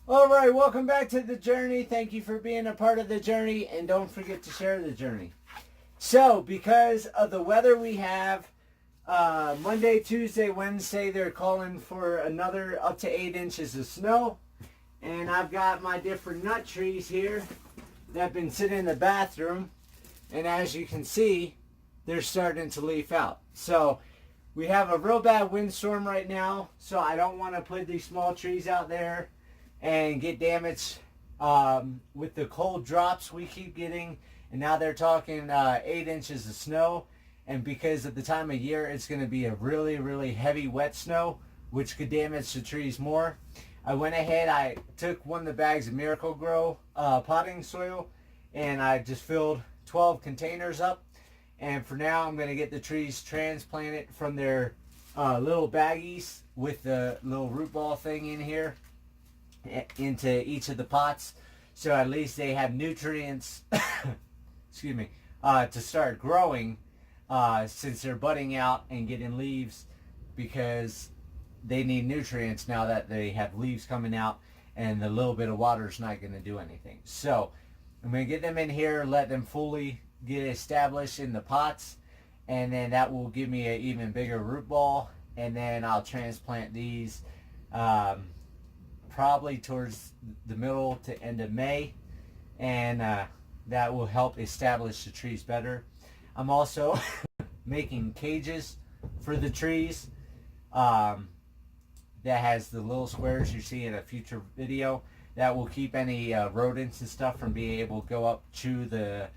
All right, welcome back to the journey. Thank you for being a part of the journey, and don't forget to share the journey. So, because of the weather we have, Monday, Tuesday, Wednesday, they're calling for another up to 8 inches of snow. And I've got my different nut trees here that have been sitting in the bathroom. And as you can see, they're starting to leaf out. So, we have a real bad windstorm right now, so I don't want to put these small trees out there and get damaged with the cold drops we keep getting. And now they're talking 8 inches of snow. And because of the time of year, it's going to be a really, really heavy wet snow, which could damage the trees more. I went ahead, I took one of the bags of Miracle-Gro potting soil, and I just filled 12 containers up. And for now, I'm going to get the trees transplanted from their little baggies with the little root ball thing in here into each of the pots, so at least they have nutrients excuse me, to start growing since they're budding out and getting leaves, because they need nutrients now that they have leaves coming out, and the little bit of water is not going to do anything. So I'm going to get them in here, let them fully get established in the pots, and then that will give me an even bigger root ball, and then I'll transplant these probably towards the middle to end of May, and that will help establish the trees better. I'm also making cages for the trees that has the little squares you see in a future video that will keep any rodents and stuff from being able to go up chew the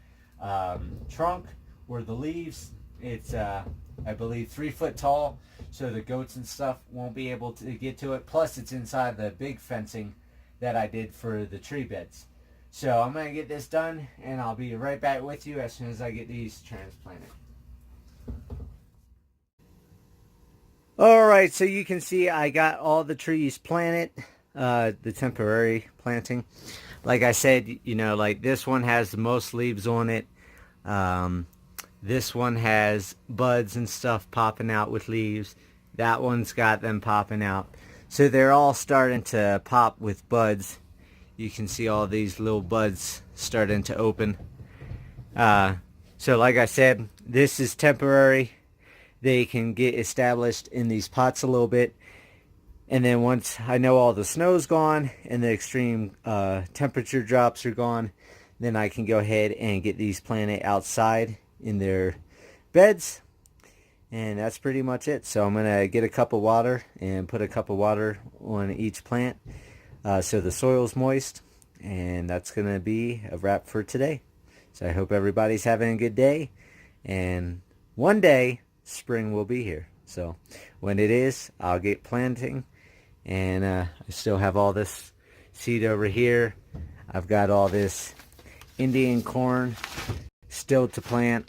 trunk or the leaves. It's I believe 3 foot tall, so the goats and stuff won't be able to get to it. Plus it's inside the big fencing that I did for the tree beds. So I'm going to get this done, and I'll be right back with you as soon as I get these transplanted. Alright, so you can see I got all the trees planted, the temporary planting. Like I said, you know, like this one has the most leaves on it. This one has buds and stuff popping out with leaves. That one's got them popping out. So they're all starting to pop with buds. You can see all these little buds starting to open. So like I said, this is temporary. They can get established in these pots a little bit. And then once I know all the snow's gone and the extreme temperature drops are gone, then I can go ahead and get these planted outside in their beds. And that's pretty much it. So I'm going to get a cup of water and put a cup of water on each plant so the soil's moist. And that's going to be a wrap for today. So I hope everybody's having a good day. And one day, spring will be here. So when it is, I'll get planting. And I still have all this seed over here. I've got all this Indian corn still to plant.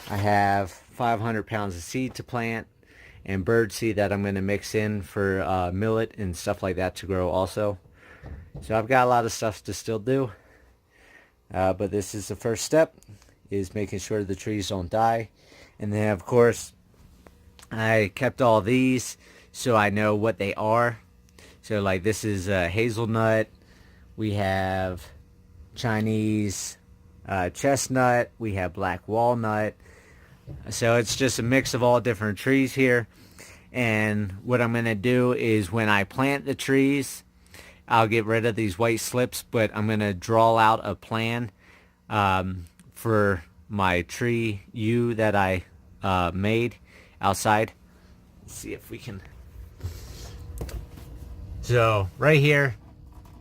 I have 500 pounds of seed to plant and bird seed that I'm going to mix in for millet and stuff like that to grow also. So I've got a lot of stuff to still do. But this is the first step, is making sure the trees don't die. And then of course I kept all these so I know what they are. So like this is hazelnut. We have Chinese chestnut. We have black walnut. So it's just a mix of all different trees here. And what I'm going to do is when I plant the trees, I'll get rid of these white slips, but I'm going to draw out a plan for my tree U that I made outside. Let's see if we can. So right here,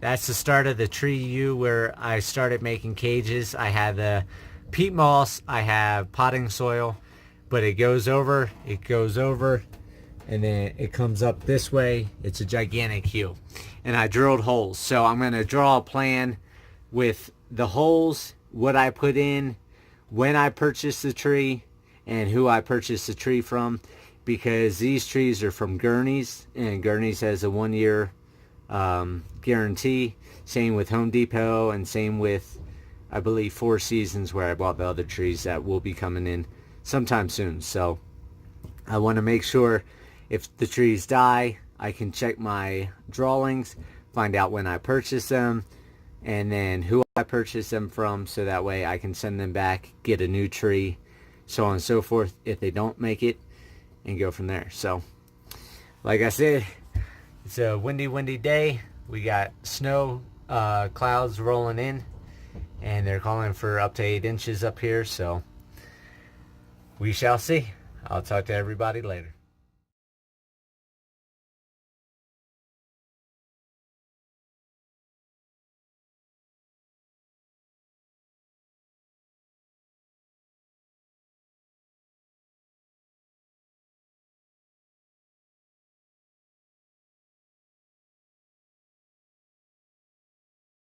that's the start of the tree U where I started making cages. I have the peat moss, I have potting soil, but it goes over, and then it comes up this way. It's a gigantic U. And I drilled holes. So I'm going to draw a plan with the holes, what I put in, when I purchased the tree, and who I purchased the tree from. Because these trees are from Gurney's, and Gurney's has a 1-year guarantee. Same with Home Depot, and same with, I believe, Four Seasons, where I bought the other trees that will be coming in sometime soon. So I want to make sure if the trees die, I can check my drawings find out when I purchased them, and then who I purchased them from, so that way I can send them back, get a new tree, so on and so forth if they don't make it, and go from there. So like I said, it's a windy day. We got snow clouds rolling in, and they're calling for up to 8 inches up here, so we shall see. I'll talk to everybody later.